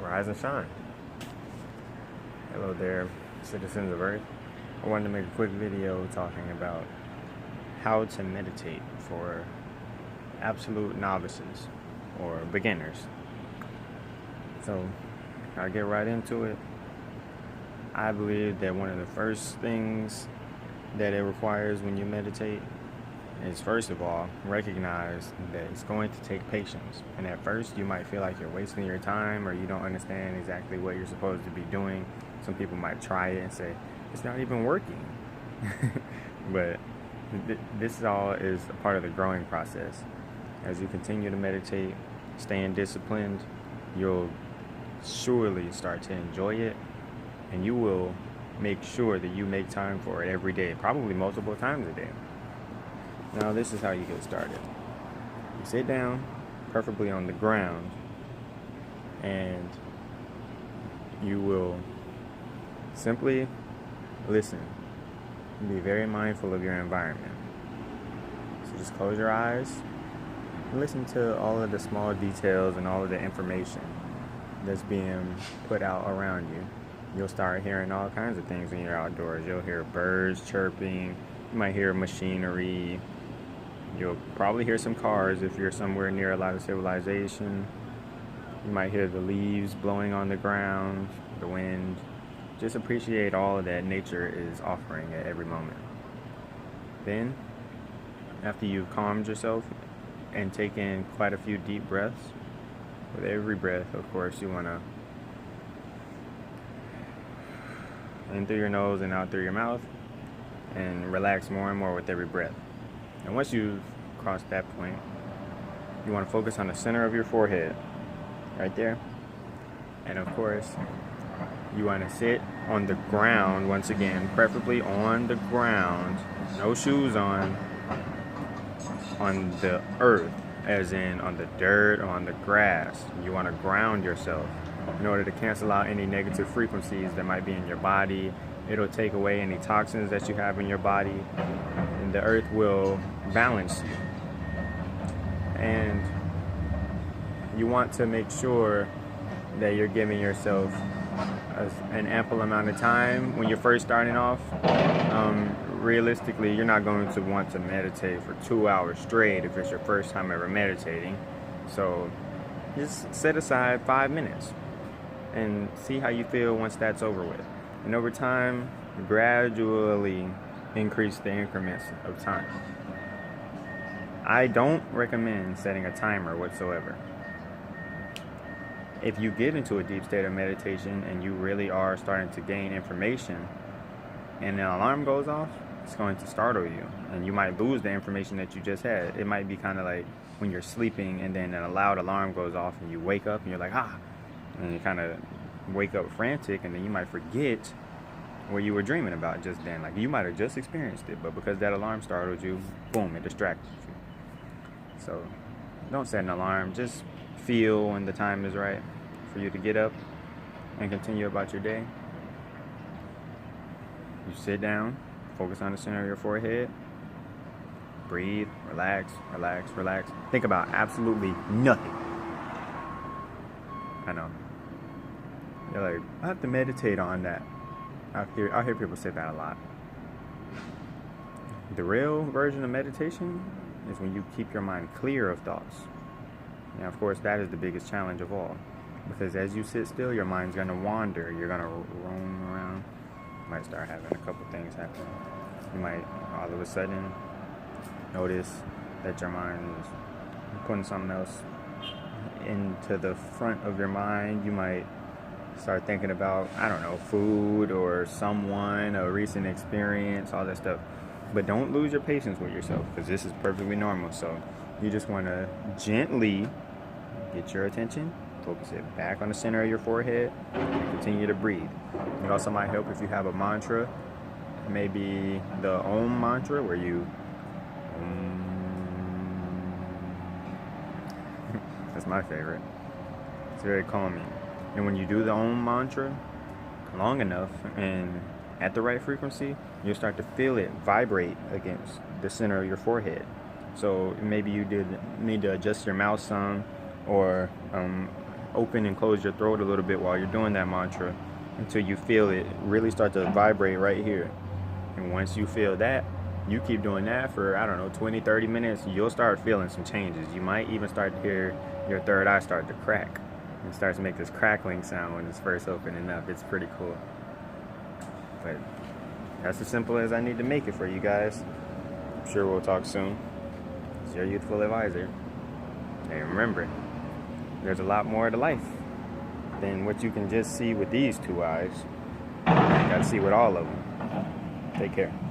Rise and shine. Hello there, citizens of Earth. I wanted to make a quick video talking about how to meditate for absolute novices or beginners. So, I'll get right into it. I believe that one of the first things that it requires when you meditate is, first of all, recognize that it's going to take patience. And at first, you might feel like you're wasting your time or you don't understand exactly what you're supposed to be doing. Some people might try it and say, it's not even working. But this all is a part of the growing process. As you continue to meditate, staying disciplined, you'll surely start to enjoy it, and you will make sure that you make time for it every day, probably multiple times a day. Now, this is how you get started. You sit down, preferably on the ground, and you will simply listen. Be very mindful of your environment. So just close your eyes and listen to all of the small details and all of the information that's being put out around you. You'll start hearing all kinds of things when you're outdoors. You'll hear birds chirping. You might hear machinery. You'll probably hear some cars if you're somewhere near a lot of civilization. You might hear the leaves blowing on the ground, the wind. Just appreciate all that nature is offering at every moment. Then, after you've calmed yourself and taken quite a few deep breaths, with every breath, of course, you want to in through your nose and out through your mouth, and relax more and more with every breath. And once you've crossed that point, you want to focus on the center of your forehead, right there. And of course, you want to sit on the ground once again, preferably on the ground, no shoes on the earth, as in on the dirt or on the grass. You want to ground yourself in order to cancel out any negative frequencies that might be in your body. It'll take away any toxins that you have in your body, and the earth will balance you. And you want to make sure that you're giving yourself an ample amount of time when you're first starting off. Realistically, you're not going to want to meditate for 2 hours straight if it's your first time ever meditating. So just set aside 5 minutes and see how you feel once that's over with. And over time, gradually increase the increments of time. I don't recommend setting a timer whatsoever. If you get into a deep state of meditation and you really are starting to gain information and an alarm goes off, it's going to startle you and you might lose the information that you just had. It might be kind of like when you're sleeping and then a loud alarm goes off and you wake up and you're like, and you kind of wake up frantic, and then you might forget what you were dreaming about just then. Like, you might have just experienced it, but because that alarm startled you, boom, it distracted you. So don't set an alarm. Just feel when the time is right for you to get up and continue about your day. You sit down, focus on the center of your forehead, breathe, relax, relax, relax. Think about absolutely nothing. I know. You're like, I have to meditate on that. I hear people say that a lot. The real version of meditation is when you keep your mind clear of thoughts. Now, of course, that is the biggest challenge of all. Because as you sit still, your mind's going to wander. You're going to roam around. You might start having a couple things happen. You might, all of a sudden, notice that your mind is putting something else into the front of your mind. You might start thinking about, I don't know, food or someone, a recent experience, all that stuff. But don't lose your patience with yourself, because this is perfectly normal. So you just want to gently get your attention, focus it back on the center of your forehead, and continue to breathe. It also might help if you have a mantra, maybe the Om mantra, where you that's my favorite. It's very calming. And when you do the Om mantra long enough and at the right frequency, you'll start to feel it vibrate against the center of your forehead. So maybe you need to adjust your mouth some, or open and close your throat a little bit while you're doing that mantra until you feel it really start to vibrate right here. And once you feel that, you keep doing that for, I don't know, 20, 30 minutes, you'll start feeling some changes. You might even start to hear your third eye start to crack. It starts to make this crackling sound when it's first opening up. It's pretty cool. But that's as simple as I need to make it for you guys. I'm sure we'll talk soon. It's your youthful advisor. And remember, there's a lot more to life than what you can just see with these two eyes. You gotta see with all of them. Take care.